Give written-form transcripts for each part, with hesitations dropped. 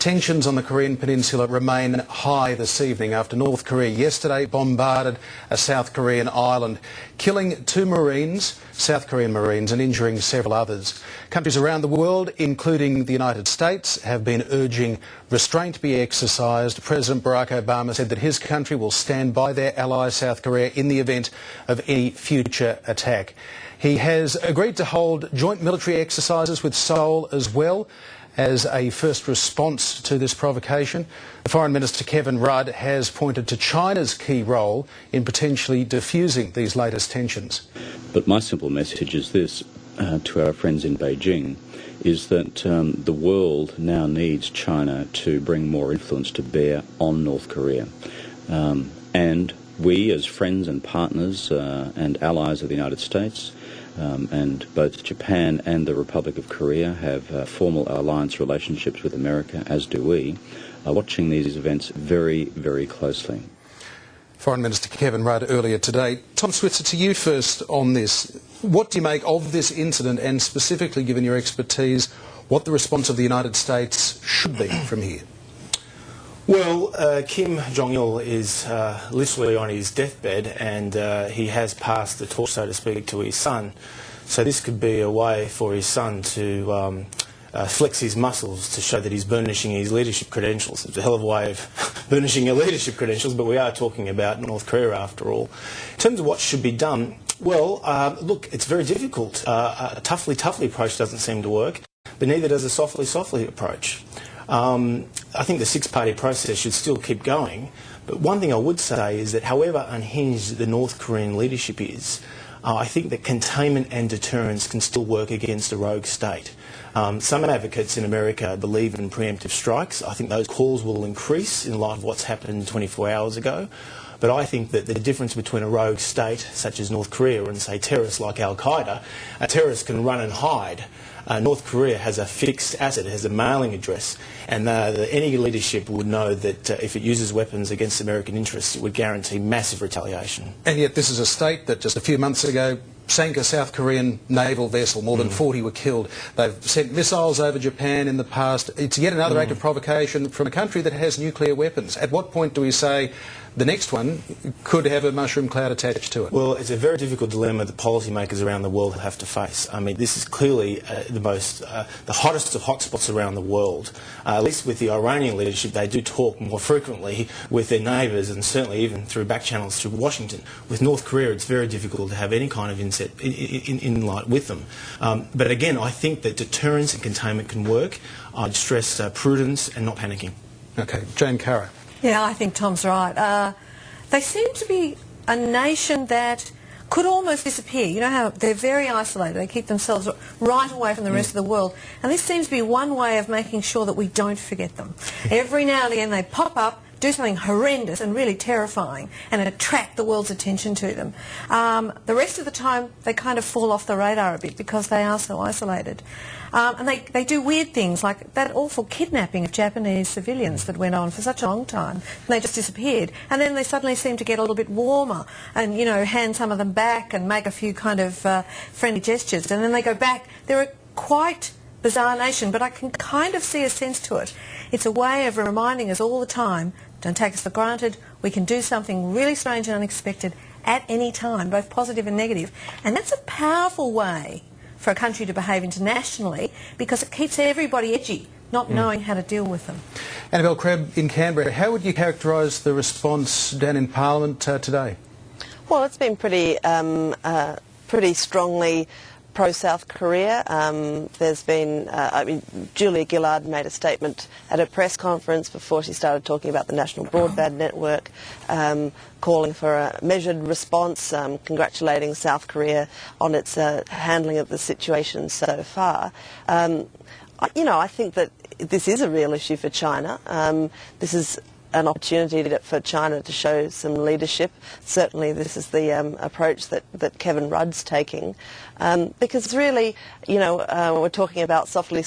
Tensions on the Korean peninsula remain high this evening after North Korea yesterday bombarded a South Korean island, killing 2 Marines, South Korean Marines, and injuring several others. Countries around the world, including the United States, have been urging restraint be exercised. President Barack Obama said that his country will stand by their ally South Korea in the event of any future attack. He has agreed to hold joint military exercises with Seoul as well as a first response to this provocation. The Foreign Minister Kevin Rudd has pointed to China's key role in potentially diffusing these latest tensions. But my simple message is this to our friends in Beijing, is that the world now needs China to bring more influence to bear on North Korea. And we, as friends and partners and allies of the United States, and both Japan and the Republic of Korea have formal alliance relationships with America, as do we, are watching these events very, very closely. Foreign Minister Kevin Rudd earlier today. Tom Switzer, to you first on this. What do you make of this incident, and specifically, given your expertise, what the response of the United States should be from here? Well, Kim Jong-il is literally on his deathbed, and he has passed the torch, so to speak, to his son. So this could be a way for his son to flex his muscles to show that he's burnishing his leadership credentials. It's a hell of a way of burnishing your leadership credentials, but we are talking about North Korea after all. In terms of what should be done, well, look, it's very difficult. A toughly approach doesn't seem to work, but neither does a softly approach. I think the six-party process should still keep going, but one thing I would say is that however unhinged the North Korean leadership is, I think that containment and deterrence can still work against a rogue state. Some advocates in America believe in preemptive strikes. I think those calls will increase in light of what's happened 24 hours ago. But I think that the difference between a rogue state, such as North Korea, and, say, terrorists like Al-Qaeda, a terrorist can run and hide. North Korea has a fixed asset, it has a mailing address, and any leadership would know that if it uses weapons against American interests, it would guarantee massive retaliation. And yet this is a state that just a few months ago sank a South Korean naval vessel. More than 40 were killed. They've sent missiles over Japan in the past. It's yet another act of provocation from a country that has nuclear weapons. At what point do we say the next one could have a mushroom cloud attached to it? Well, it's a very difficult dilemma that policymakers around the world have to face. I mean, this is clearly the hottest of hotspots around the world. At least with the Iranian leadership, they do talk more frequently with their neighbours, and certainly even through back channels through Washington. With North Korea, it's very difficult to have any kind of inlight with them. But again, I think that deterrence and containment can work. I'd stress prudence and not panicking. Okay, Jane Carra. Yeah, I think Tom's right. They seem to be a nation that could almost disappear. You know how they're very isolated. They keep themselves right away from the rest of the world. And this seems to be one way of making sure that we don't forget them. Every now and again they pop up, do something horrendous and really terrifying, and attract the world's attention to them. The rest of the time they kind of fall off the radar a bit because they are so isolated. And they do weird things like that awful kidnapping of Japanese civilians that went on for such a long time. And they just disappeared. And then they suddenly seem to get a little bit warmer and, you know, hand some of them back and make a few kind of friendly gestures. And then they go back. They're a quite bizarre nation, but I can kind of see a sense to it. It's a way of reminding us all the time, don't take us for granted, we can do something really strange and unexpected at any time, both positive and negative. And that's a powerful way for a country to behave internationally, because it keeps everybody edgy, not knowing how to deal with them. Annabelle Crabb in Canberra, how would you characterise the response down in Parliament today? Well, it's been pretty strongly pro-South Korea. There's been, Julia Gillard made a statement at a press conference before she started talking about the National Broadband Network, calling for a measured response, congratulating South Korea on its handling of the situation so far. I think that this is a real issue for China. This is an opportunity for China to show some leadership. Certainly this is the approach that Kevin Rudd's taking, because really, we're talking about softly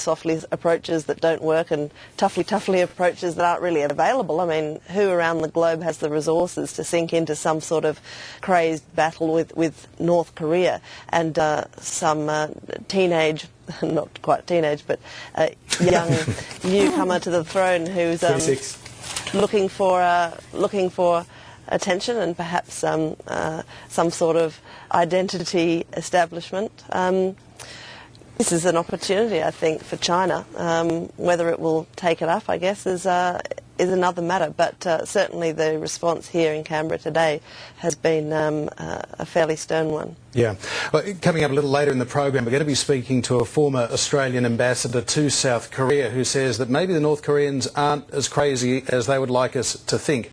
approaches that don't work and toughly approaches that aren't really available. I mean, who around the globe has the resources to sink into some sort of crazed battle with North Korea and some teenage not quite teenage, but a young newcomer to the throne who's 26. looking for attention and perhaps some sort of identity establishment. This is an opportunity, I think, for China. Whether it will take it up, I guess, is another matter. But certainly the response here in Canberra today has been a fairly stern one. Yeah. Well, coming up a little later in the program, we're going to be speaking to a former Australian ambassador to South Korea who says that maybe the North Koreans aren't as crazy as they would like us to think.